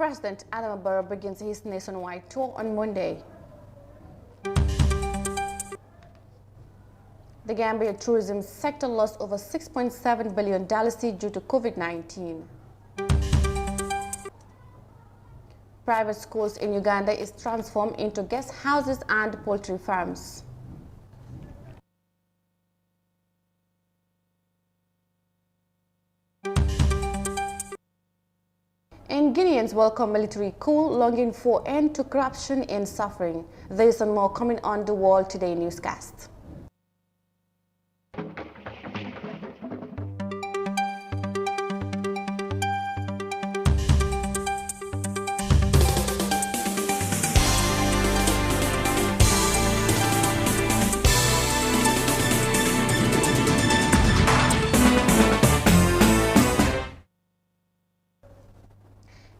President Barrow begins his nationwide tour on Monday. The Gambia tourism sector lost over $6.7 billion due to COVID-19. Private schools in Uganda is transformed into guest houses and poultry farms. And Guineans welcome military coup, longing for end to corruption and suffering. There is and more coming on the World Today newscast.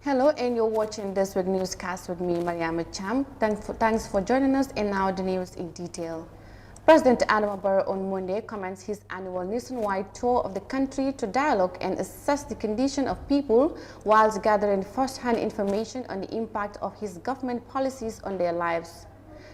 Hello, and you're watching this week newscast with me, Mariama Cham. Thanks for joining us, and now the news in detail. President Barrow on Monday commenced his annual nationwide tour of the country to dialogue and assess the condition of people whilst gathering first-hand information on the impact of his government policies on their lives.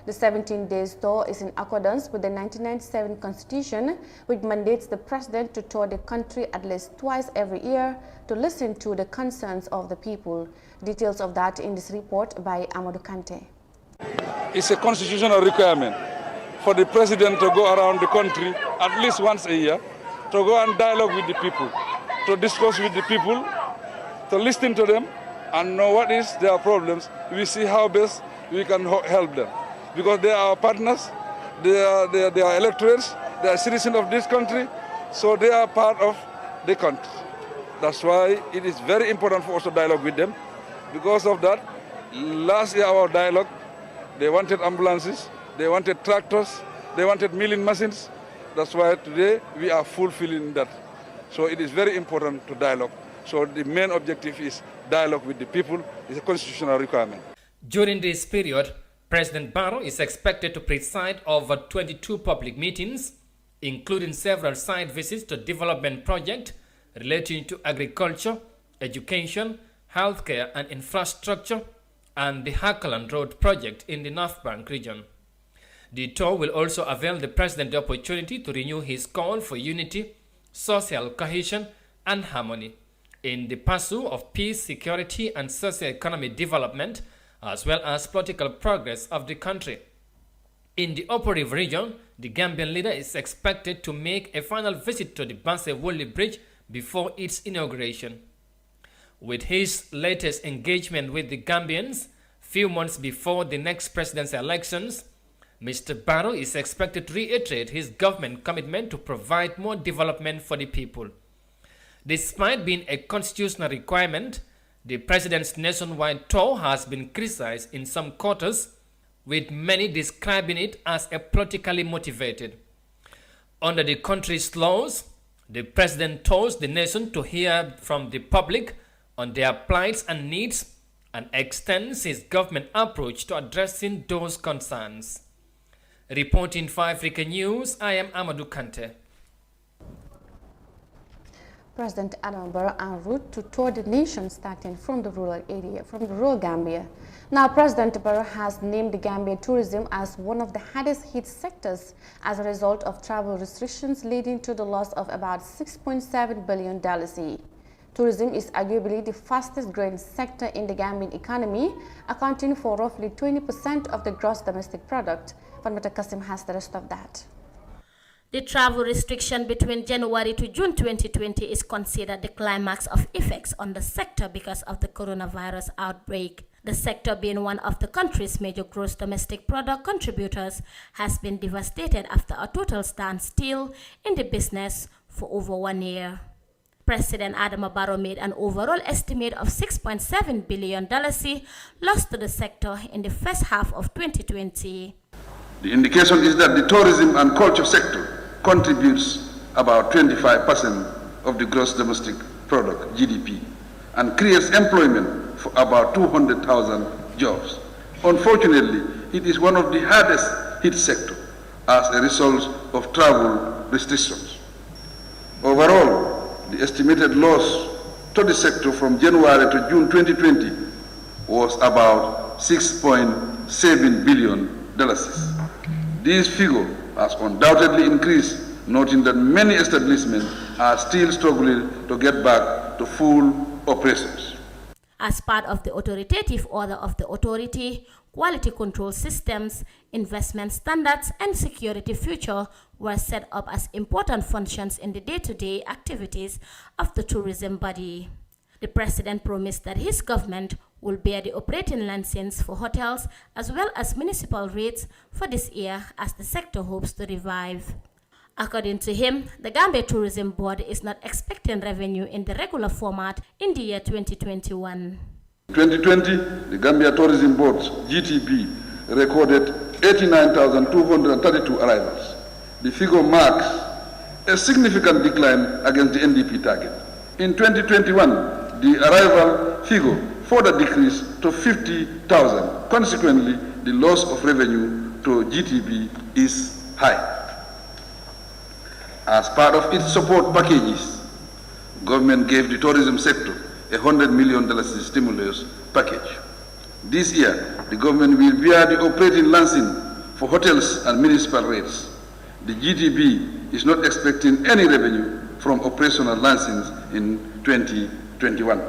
The 17-day tour is in accordance with the 1997 Constitution, which mandates the President to tour the country at least twice every year to listen to the concerns of the people. Details of that in this report by Amadou Kante. It's a constitutional requirement for the President to go around the country at least once a year to go and dialogue with the people, to discuss with the people, to listen to them and know what is their problems. We see how best we can help them. Because they are our partners, they are electorates, they are citizens of this country, so they are part of the country. That's why it is very important for us to dialogue with them. Because of that, last year our dialogue, they wanted ambulances, they wanted tractors, they wanted milling machines. That's why today we are fulfilling that. So it is very important to dialogue. So the main objective is dialogue with the people. It's a constitutional requirement. During this period, President Barrow is expected to preside over 22 public meetings, including several site visits to development projects relating to agriculture, education, healthcare and infrastructure, and the Hakaland Road project in the North Bank region. The tour will also avail the President the opportunity to renew his call for unity, social cohesion and harmony in the pursuit of peace, security and socio-economic development, as well as political progress of the country. In the Upper River region, the Gambian leader is expected to make a final visit to the Basse-Woli Bridge before its inauguration. With his latest engagement with the Gambians, few months before the next presidential elections, Mr. Barrow is expected to reiterate his government commitment to provide more development for the people. Despite being a constitutional requirement, the President's nationwide tour has been criticized in some quarters, with many describing it as a politically motivated. Under the country's laws, the President tours the nation to hear from the public on their plights and needs and extends his government approach to addressing those concerns. Reporting for Africa News, I am Amadou Kante. President Barrow en route to tour the nation starting from the rural Gambia. Now, President Barrow has named the Gambia tourism as one of the hardest hit sectors as a result of travel restrictions leading to the loss of about $6.7 billion. Tourism is arguably the fastest growing sector in the Gambian economy, accounting for roughly 20% of the gross domestic product. Vanmata Kasim has the rest of that. The travel restriction between January to June 2020 is considered the climax of effects on the sector because of the coronavirus outbreak. The sector, being one of the country's major gross domestic product contributors, has been devastated after a total standstill in the business for over 1 year. President Barrow made an overall estimate of $6.7 billion lost to the sector in the first half of 2020. The indication is that the tourism and culture sector contributes about 25% of the gross domestic product, GDP, and creates employment for about 200,000 jobs. Unfortunately, it is one of the hardest hit sectors as a result of travel restrictions. Overall, the estimated loss to the sector from January to June 2020 was about $6.7 billion. This figure has undoubtedly increased, noting that many establishments are still struggling to get back to full operations. As part of the authoritative order of the authority, quality control systems, investment standards, and security feature were set up as important functions in the day-to-day activities of the tourism body. The president promised that his government will bear the operating license for hotels as well as municipal rates for this year as the sector hopes to revive. According to him, the Gambia Tourism Board is not expecting revenue in the regular format in the year 2021. In 2020, the Gambia Tourism Board's GTP recorded 89,232 arrivals. The figure marks a significant decline against the NDP target. In 2021, the arrival figure further decreased to 50,000. Consequently, the loss of revenue to GTP is high. As part of its support packages, government gave the tourism sector a $100 million stimulus package. This year, the government will bear the operating license for hotels and municipal rates. The GTB is not expecting any revenue from operational license in 2021.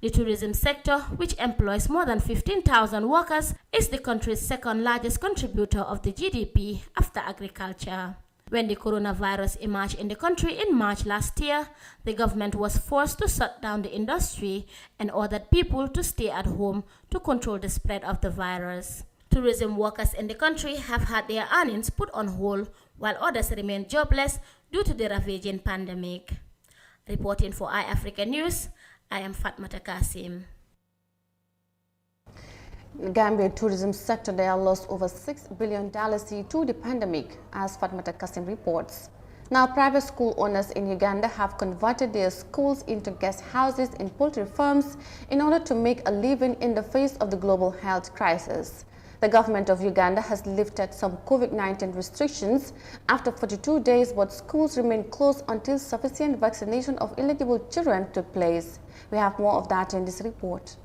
The tourism sector, which employs more than 15,000 workers, is the country's second largest contributor of the GDP after agriculture. When the coronavirus emerged in the country in March last year, the government was forced to shut down the industry and ordered people to stay at home to control the spread of the virus. Tourism workers in the country have had their earnings put on hold, while others remain jobless due to the ravaging pandemic. Reporting for iAfrica News, I am Fatmata Kasim. Gambia tourism sector there lost over $6 billion to the pandemic, as Fatmata Kasim reports. Now, private school owners in Uganda have converted their schools into guest houses and poultry farms in order to make a living in the face of the global health crisis. The government of Uganda has lifted some COVID-19 restrictions after 42 days, but schools remain closed until sufficient vaccination of eligible children took place. We have more of that in this report.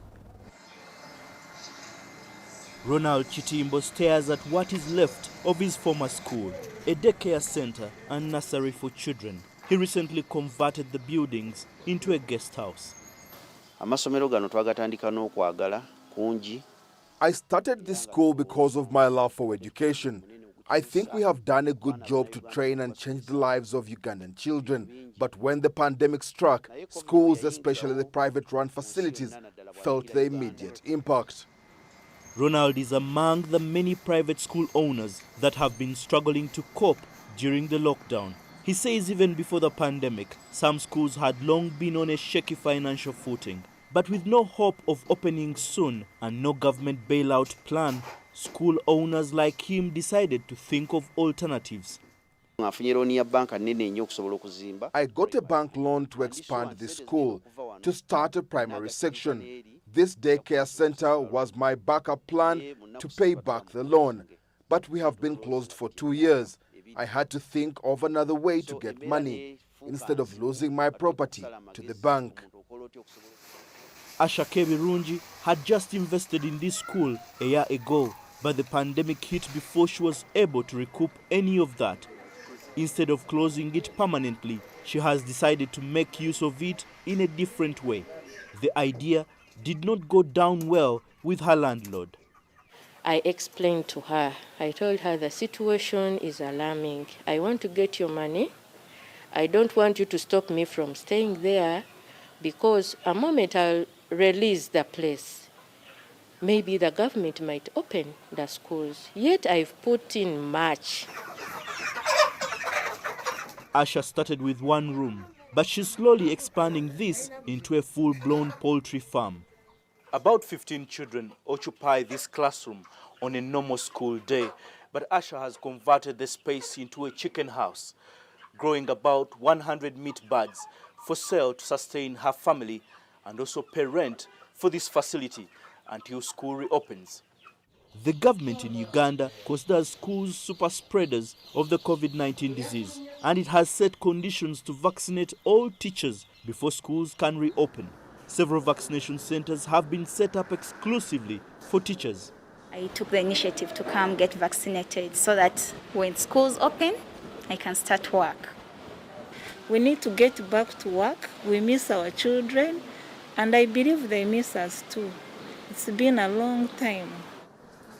Ronald Chitimbo stares at what is left of his former school, a daycare center and nursery for children. He recently converted the buildings into a guest house. I started this school because of my love for education. I think we have done a good job to train and change the lives of Ugandan children. But when the pandemic struck, schools, especially the private-run facilities, felt the immediate impact. Ronald is among the many private school owners that have been struggling to cope during the lockdown. He says even before the pandemic, some schools had long been on a shaky financial footing. But with no hope of opening soon and no government bailout plan, school owners like him decided to think of alternatives. I got a bank loan to expand the school, to start a primary section. This daycare center was my backup plan to pay back the loan. But we have been closed for 2 years. I had to think of another way to get money, instead of losing my property to the bank. Asha Kebirunji had just invested in this school a year ago, but the pandemic hit before she was able to recoup any of that. Instead of closing it permanently, she has decided to make use of it in a different way. The idea did not go down well with her landlord. I explained to her, I told her the situation is alarming. I want to get your money. I don't want you to stop me from staying there, because a moment I'll release the place, maybe the government might open the schools. Yet I've put in much. Asha started with one room, but she's slowly expanding this into a full-blown poultry farm. About 15 children occupy this classroom on a normal school day, but Asha has converted the space into a chicken house, growing about 100 meat birds for sale to sustain her family and also pay rent for this facility until school reopens. The government in Uganda considers schools super spreaders of the COVID-19 disease, and it has set conditions to vaccinate all teachers before schools can reopen. Several vaccination centers have been set up exclusively for teachers. I took the initiative to come get vaccinated so that when schools open, I can start work. We need to get back to work. We miss our children, and I believe they miss us too. It's been a long time.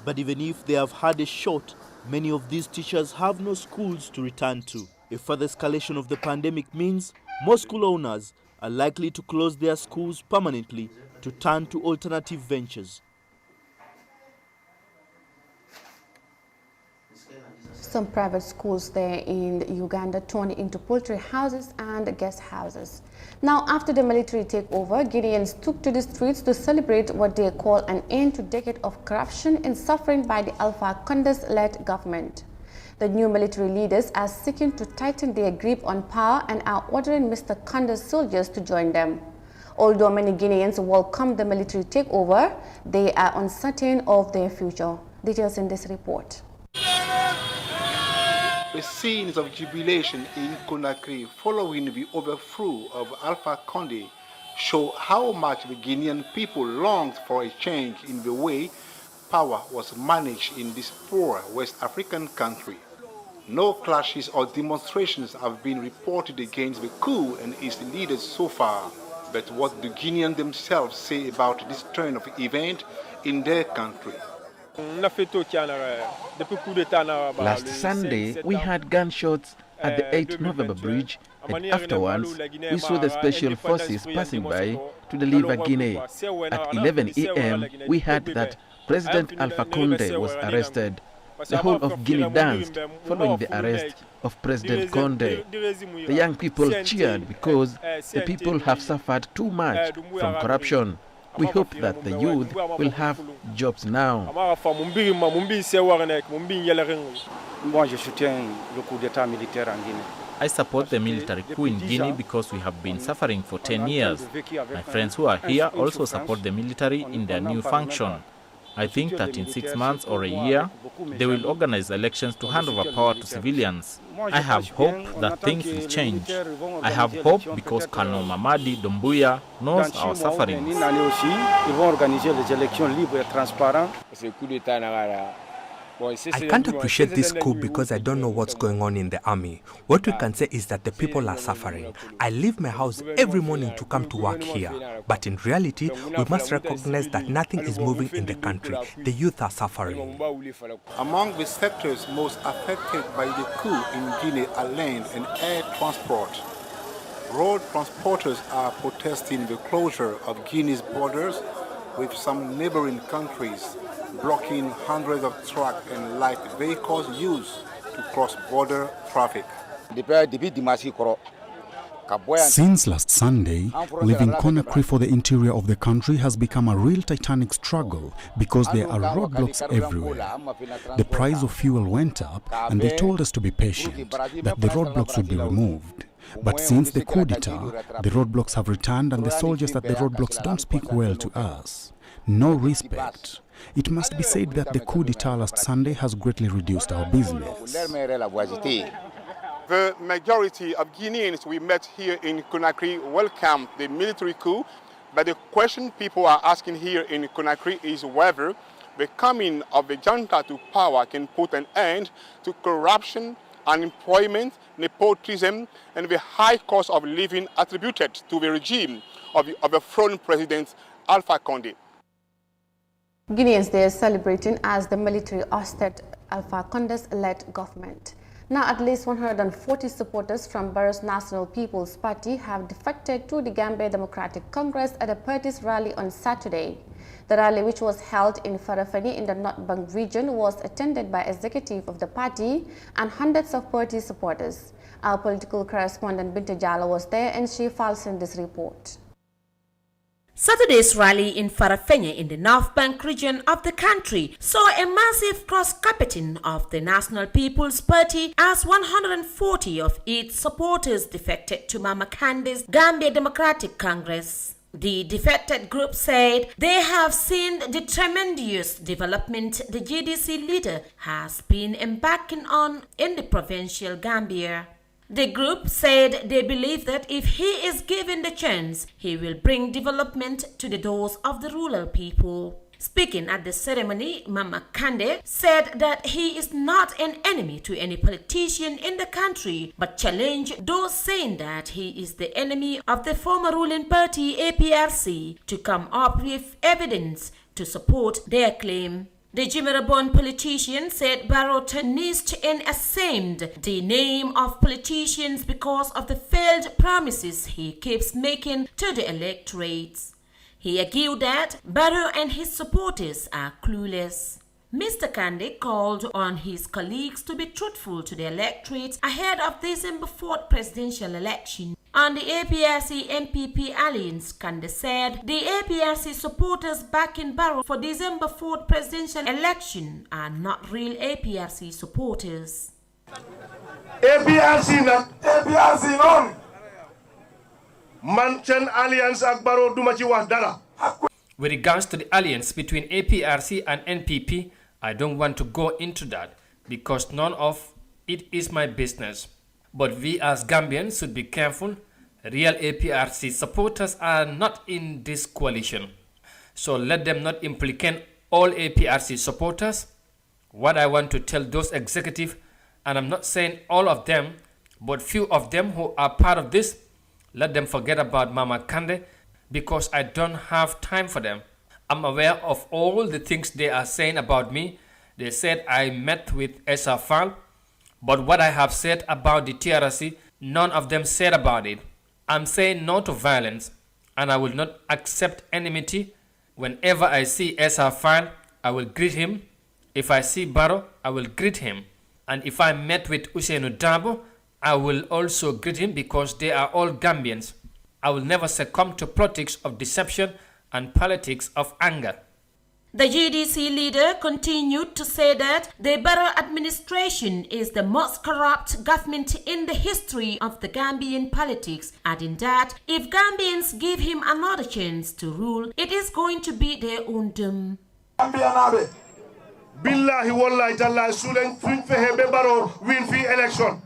But even if they have had a shot, many of these teachers have no schools to return to. A further escalation of the pandemic means more school owners are likely to close their schools permanently to turn to alternative ventures. Some private schools there in Uganda turned into poultry houses and guest houses. Now, after the military takeover, Guineans took to the streets to celebrate what they call an end to a decade of corruption and suffering by the Alpha Condé-led government. The new military leaders are seeking to tighten their grip on power and are ordering Mr. Condé's soldiers to join them. Although many Guineans welcome the military takeover, they are uncertain of their future. Details in this report. The scenes of jubilation in Conakry following the overthrow of Alpha Condé show how much the Guinean people longed for a change in the way power was managed in this poor West African country. No clashes or demonstrations have been reported against the coup and its leaders so far. But what do Guineans themselves say about this turn of event in their country? Last Sunday, we had gunshots at the 8th November bridge, and afterwards, we saw the special forces passing by to deliver Guinea. At 11 a.m., we heard that President Alpha Condé was arrested. The whole of Guinea danced following the arrest of President Condé. The young people cheered because the people have suffered too much from corruption. We hope that the youth will have jobs now. I support the military coup in Guinea because we have been suffering for 10 years. My friends who are here also support the military in their new function. I think that in 6 months or a year, they will organize elections to hand over power to civilians. I have hope that things will change. I have hope because Colonel Mamadi Doumbouya knows our sufferings. I can't appreciate this coup because I don't know what's going on in the army. What we can say is that the people are suffering. I leave my house every morning to come to work here. But in reality, we must recognize that nothing is moving in the country. The youth are suffering. Among the sectors most affected by the coup in Guinea are land and air transport. Road transporters are protesting the closure of Guinea's borders with some neighboring countries, blocking hundreds of truck and light vehicles used to cross border traffic. Since last Sunday, leaving Conakry for the interior of the country has become a real titanic struggle because there are roadblocks everywhere. The price of fuel went up and they told us to be patient, that the roadblocks would be removed. But since the coup d'etat, the roadblocks have returned and the soldiers at the roadblocks don't speak well to us. No respect. It must be said that the coup d'etat last Sunday has greatly reduced our business. The majority of Guineans we met here in Conakry welcomed the military coup, but the question people are asking here in Conakry is whether the coming of the junta to power can put an end to corruption, unemployment, nepotism, and the high cost of living attributed to the regime of the overthrown President Alpha Condé. Guineans there celebrating as the military ousted Alpha Condé-led government. Now, at least 140 supporters from Barrow's National People's Party have defected to the Gambia Democratic Congress at the party's rally on Saturday. The rally, which was held in Farafeni in the North Bank region, was attended by executive of the party and hundreds of party supporters. Our political correspondent Binta Jala was there and she files in this report. Saturday's rally in Farafenni in the North Bank region of the country saw a massive cross-carpeting of the National People's Party as 140 of its supporters defected to Mama Candy's Gambia Democratic Congress. The defected group said they have seen the tremendous development the GDC leader has been embarking on in the provincial Gambia. The group said they believe that if he is given the chance, he will bring development to the doors of the rural people. Speaking at the ceremony, Mama Kande said that he is not an enemy to any politician in the country, but challenged those saying that he is the enemy of the former ruling party APRC to come up with evidence to support their claim. The Jimera-born politician said Barrow tarnished and ashamed the name of politicians because of the failed promises he keeps making to the electorates. He argued that Barrow and his supporters are clueless. Mr. Kande called on his colleagues to be truthful to the electorate ahead of December 4th presidential election. On the APRC-NPP alliance, Kande said the APRC supporters backing Barrow for December 4th presidential election are not real APRC supporters. APRC non. Manchen alliance ak Barrow duma ci wax dara. With regards to the alliance between APRC and NPP, I don't want to go into that because none of it is my business. But we as Gambians should be careful. Real APRC supporters are not in this coalition. So let them not implicate all APRC supporters. What I want to tell those executives, and I'm not saying all of them, but few of them who are part of this, let them forget about Mama Kande because I don't have time for them. I'm aware of all the things they are saying about me. They said I met with Esafal, but what I have said about the TRC, none of them said about it. I'm saying no to violence, and I will not accept enmity. Whenever I see Esafal, I will greet him. If I see Barrow, I will greet him. And if I met with Usainu Dabo, I will also greet him because they are all Gambians. I will never succumb to politics of deception and politics of anger. The GDC leader continued to say that the Barrow administration is the most corrupt government in the history of the Gambian politics, adding that if Gambians give him another chance to rule, it is going to be their own doom. Billahi wallahi tallahi sulen fuñ fexé be Barrow win fi election.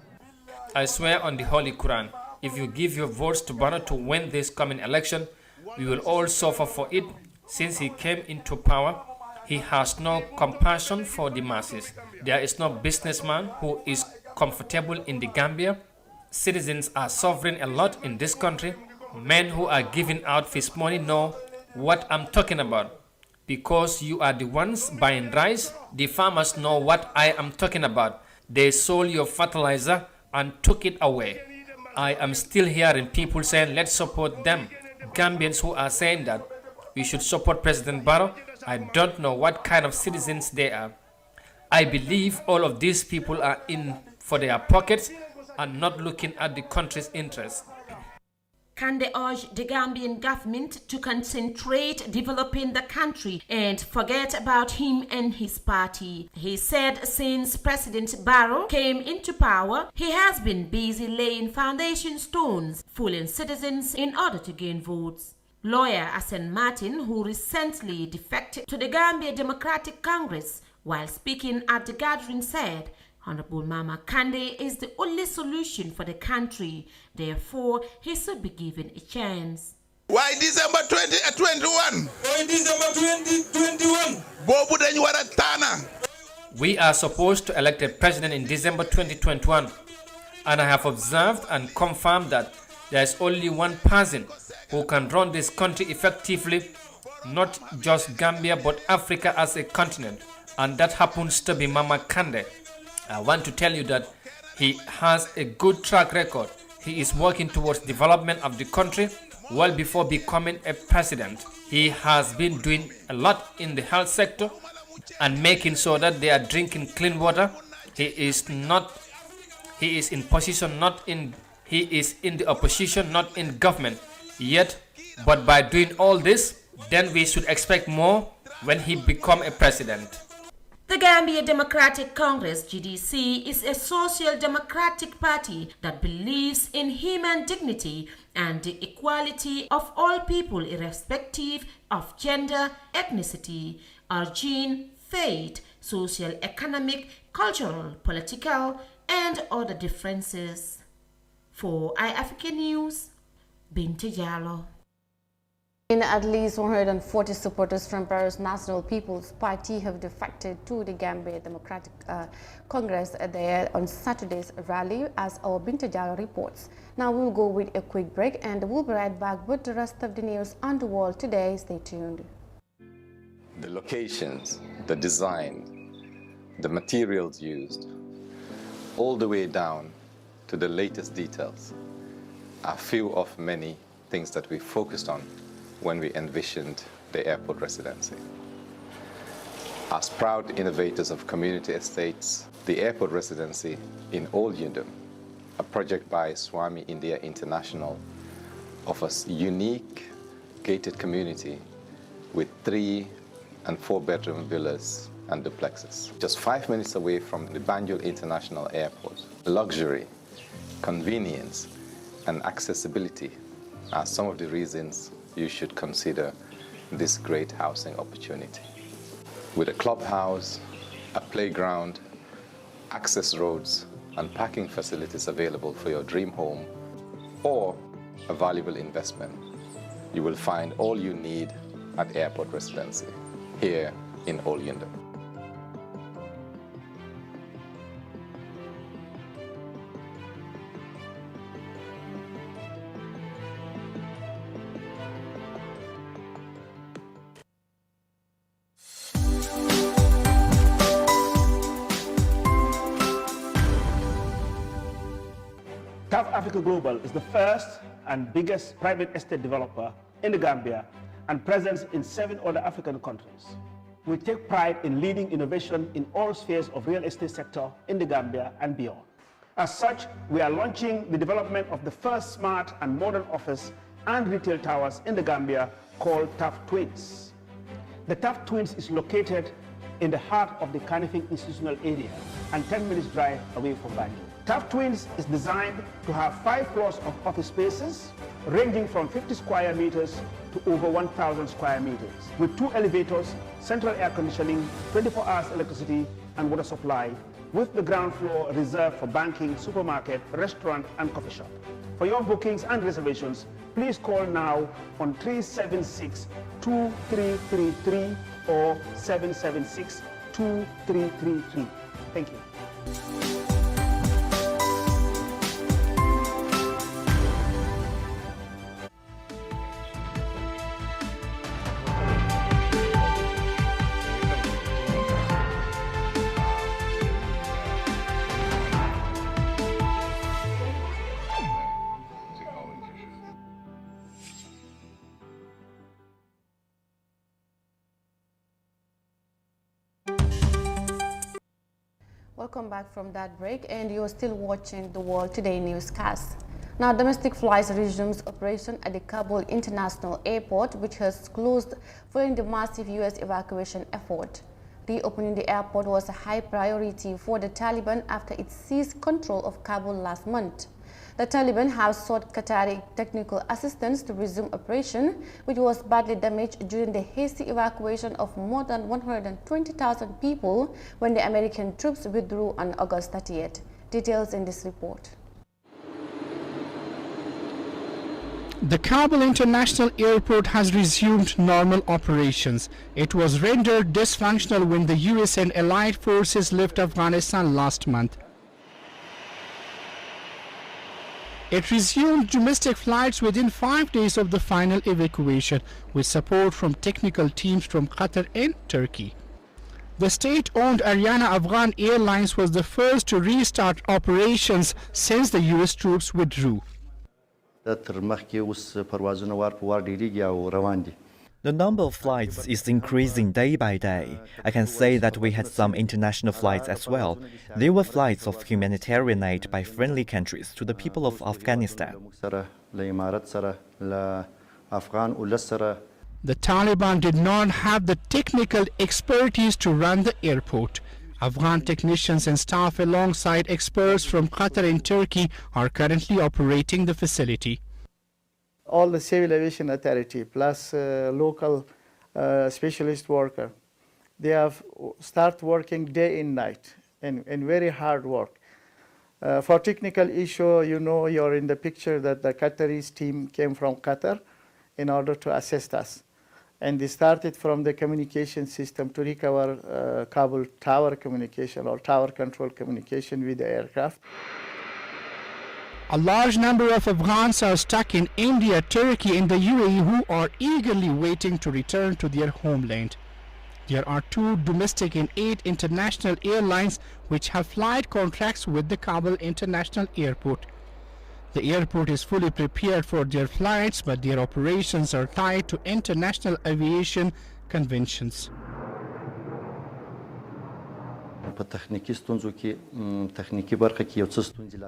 I swear on the Holy Quran, if you give your votes to Barrow to win this coming election, we will all suffer for it. Since he came into power, he has no compassion for the masses. There is no businessman who is comfortable in the Gambia. Citizens are suffering a lot in this country. Men who are giving out fish money know what I'm talking about. Because you are the ones buying rice, the farmers know what I am talking about. They sold your fertilizer and took it away. I am still hearing people saying, let's support them. Gambians who are saying that we should support President Barrow. I don't know what kind of citizens they are. I believe all of these people are in for their pockets and not looking at the country's interests. Kande urged the Gambian government to concentrate developing the country and forget about him and his party. He said since President Barrow came into power, he has been busy laying foundation stones, fooling citizens in order to gain votes. Lawyer Asen Martin, who recently defected to the Gambia Democratic Congress, while speaking at the gathering said, Honorable Mama Kande is the only solution for the country. Therefore, he should be given a chance. Why December 2021? Why December 2021? We are supposed to elect a president in December 2021. And I have observed and confirmed that there is only one person who can run this country effectively, not just Gambia, but Africa as a continent. And that happens to be Mama Kande. I want to tell you that he has a good track record. He is working towards development of the country well before becoming a president. He has been doing a lot in the health sector and making sure that they are drinking clean water. He is in the opposition, not in government yet. But by doing all this, then we should expect more when he become a president. The Gambia Democratic Congress, GDC, is a social democratic party that believes in human dignity and the equality of all people irrespective of gender, ethnicity, origin, faith, social, economic, cultural, political, and other differences. For iAfrica News, Binta Jallo. At least 140 supporters from Barrow's National People's Party have defected to the Gambia Democratic Congress there on Saturday's rally, as our Binta Jallo reports. Now we'll go with a quick break and we'll be right back with the rest of the news on the world today. Stay tuned. The locations, the design, the materials used, all the way down to the latest details, are few of many things that we focused on when we envisioned the airport residency. As proud innovators of community estates, the airport residency in Old Yundum, a project by Swami India International, offers unique gated community with 3- and 4-bedroom villas and duplexes. Just 5 minutes away from the Banjul International Airport. Luxury, convenience, and accessibility are some of the reasons you should consider this great housing opportunity. With a clubhouse, a playground, access roads, and parking facilities available for your dream home or a valuable investment, you will find all you need at Airport Residency here in Old Yundum. South Africa Global is the first and biggest private estate developer in the Gambia and present in 7 other African countries. We take pride in leading innovation in all spheres of real estate sector in the Gambia and beyond. As such, we are launching the development of the first smart and modern office and retail towers in the Gambia called Taft Twins. The Taft Twins is located in the heart of the Kanifing institutional area and 10 minutes drive away from Banjul. Taft Twins is designed to have 5 floors of office spaces ranging from 50 square meters to over 1,000 square meters with 2 elevators, central air conditioning, 24 hours electricity and water supply, with the ground floor reserved for banking, supermarket, restaurant and coffee shop. For your bookings and reservations, please call now on 376-2333 or 776-2333. Thank you. Welcome back from that break, and you're still watching the World Today newscast. Now, domestic flights resumes operation at the Kabul International Airport, which has closed following the massive U.S. evacuation effort. Reopening the airport was a high priority for the Taliban after it seized control of Kabul last month. The Taliban have sought Qatari technical assistance to resume operation, which was badly damaged during the hasty evacuation of more than 120,000 people when the American troops withdrew on August 30th. Details in this report. The Kabul International Airport has resumed normal operations. It was rendered dysfunctional when the US and allied forces left Afghanistan last month. It resumed domestic flights within 5 days of the final evacuation, with support from technical teams from Qatar and Turkey. The state-owned Ariana Afghan Airlines was the first to restart operations since the US troops withdrew. The number of flights is increasing day by day. I can say that we had some international flights as well. There were flights of humanitarian aid by friendly countries to the people of Afghanistan. The Taliban did not have the technical expertise to run the airport. Afghan technicians and staff alongside experts from Qatar and Turkey are currently operating the facility. All the civil aviation authority plus local specialist worker, they have start working day and night and very hard work. For technical issue, you know, you're in the picture that the Qataris team came from Qatar in order to assist us. And they started from the communication system to recover Kabul tower communication or tower control communication with the aircraft. A large number of Afghans are stuck in India, Turkey, and the UAE who are eagerly waiting to return to their homeland. There are 2 domestic and 8 international airlines which have flight contracts with the Kabul International Airport. The airport is fully prepared for their flights, but their operations are tied to international aviation conventions.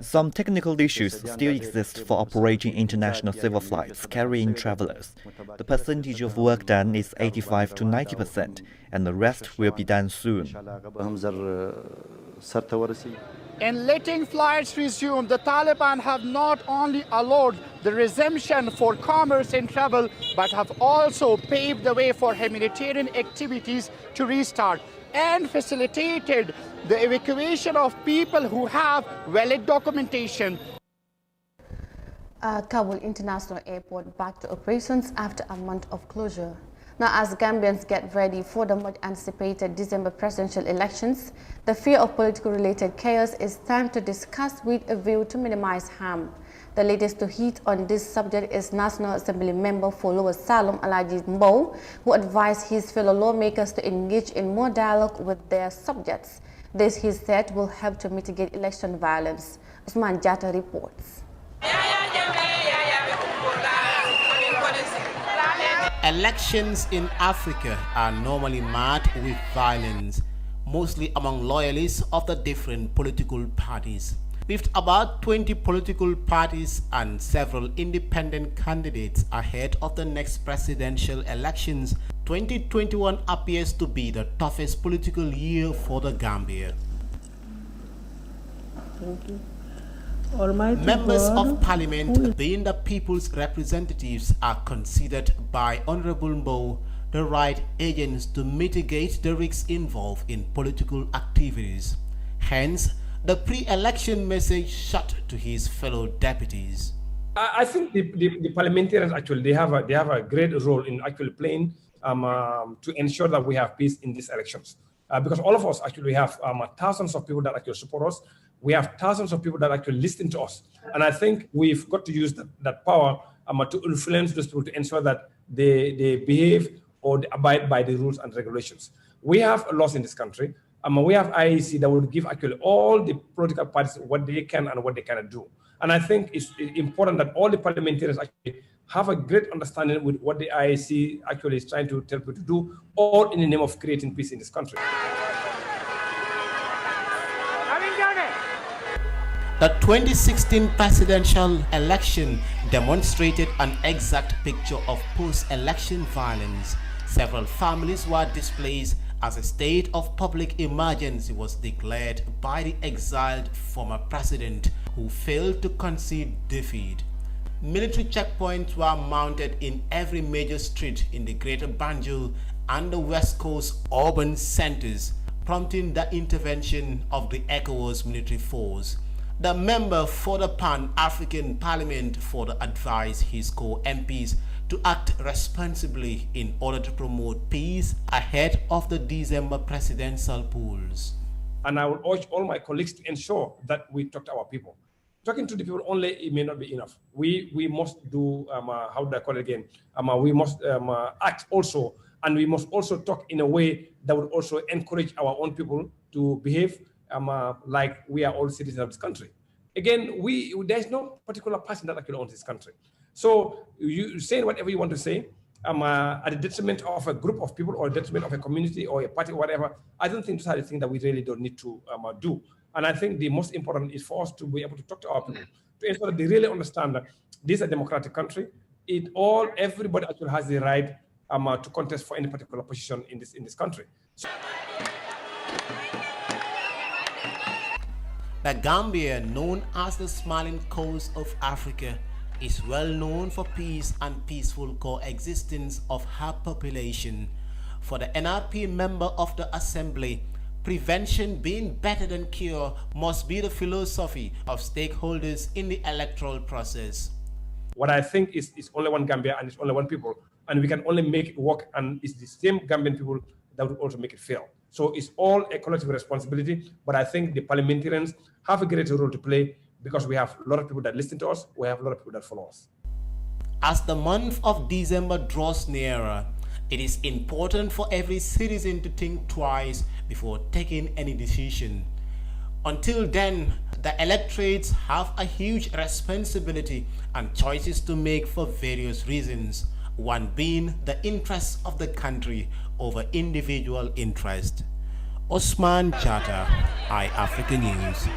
Some technical issues still exist for operating international civil flights carrying travelers. The percentage of work done is 85 to 90%, and the rest will be done soon. In letting flights resume, the Taliban have not only allowed the resumption for commerce and travel, but have also paved the way for humanitarian activities to restart and facilitated the evacuation of people who have valid documentation. Kabul International Airport back to operations after a month of closure. Now, as Gambians get ready for the much anticipated December presidential elections, the fear of political-related chaos is time to discuss with a view to minimize harm. The latest to heat on this subject is National Assembly member for Lower Salom Alaji Mbow, who advised his fellow lawmakers to engage in more dialogue with their subjects. This, he said, will help to mitigate election violence. Usman Jatta reports. Elections in Africa are normally marked with violence, mostly among loyalists of the different political parties. With about 20 political parties and several independent candidates ahead of the next presidential elections, 2021 appears to be the toughest political year for the Gambia. Thank you. Members of Parliament, being the people's representatives, are considered by Honorable Mbow the right agents to mitigate the risks involved in political activities. Hence, the pre-election message shot to his fellow deputies. I think the parliamentarians actually they have a great role in actually playing to ensure that we have peace in these elections. Because all of us actually have thousands of people that actually support us. We have thousands of people that actually listen to us. And I think we've got to use that power to influence those people to ensure that they behave or they abide by the rules and regulations. We have laws in this country. We have IEC that will give actually all the political parties what they can and what they cannot do. And I think it's important that all the parliamentarians actually have a great understanding with what the IEC actually is trying to tell people to do, all in the name of creating peace in this country. The 2016 presidential election demonstrated an exact picture of post-election violence. Several families were displaced as a state of public emergency was declared by the exiled former president, who failed to concede defeat. Military checkpoints were mounted in every major street in the Greater Banjul and the West Coast urban centers, prompting the intervention of the ECOWAS military force. The member for the Pan-African Parliament further advised his co-MPs to act responsibly in order to promote peace ahead of the December presidential polls. And I will urge all my colleagues to ensure that we talk to our people. Talking to the people only, it may not be enough. We must do, how do I call it again? We must act also, and we must also talk in a way that would also encourage our own people to behave like we are all citizens of this country. Again, there's no particular person that actually owns this country. So you say whatever you want to say at the detriment of a group of people or detriment of a community or a party or whatever. I don't think those are the things that we really don't need to do. And I think the most important is for us to be able to talk to our people to ensure that they really understand that this is a democratic country. Everybody actually has the right to contest for any particular position in this country. So the Gambia, known as the Smiling Coast of Africa, is well known for peace and peaceful coexistence of her population. For the NRP member of the Assembly, prevention being better than cure must be the philosophy of stakeholders in the electoral process. What I think is only one Gambia and it's only one people, and we can only make it work, and it's the same Gambian people that will also make it fail. So it's all a collective responsibility, but I think the parliamentarians have a greater role to play because we have a lot of people that listen to us, we have a lot of people that follow us. As the month of December draws nearer, it is important for every citizen to think twice before taking any decision. Until then, the electorates have a huge responsibility and choices to make for various reasons, one being the interests of the country over individual interest. Osman Chata, iAfrica News.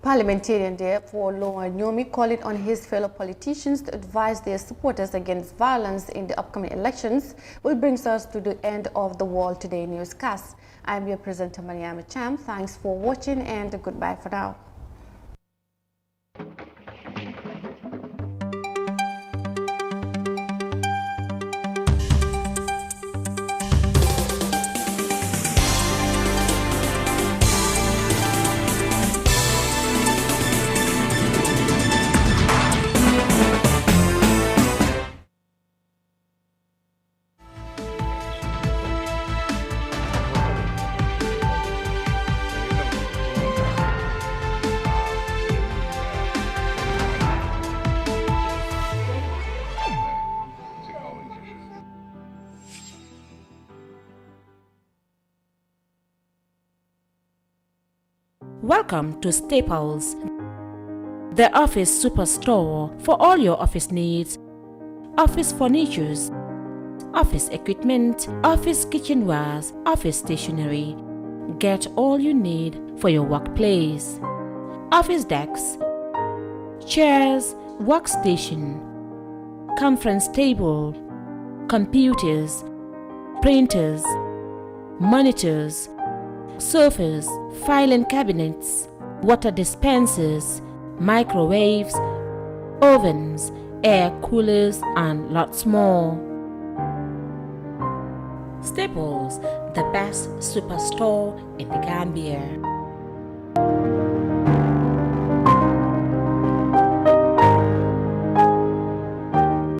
Parliamentarian therefore Loa Nyomi called on his fellow politicians to advise their supporters against violence in the upcoming elections, which brings us to the end of the World Today newscast. I'm your presenter Mariama Cham. Thanks for watching and goodbye for now. Welcome to Staples, the office superstore for all your office needs, office furnitures, office equipment, office kitchenwares, office stationery. Get all you need for your workplace. Office desks, chairs, workstation, conference table, computers, printers, monitors, sofas, filing cabinets, water dispensers, microwaves, ovens, air coolers, and lots more. Staples, the best superstore in the Gambia.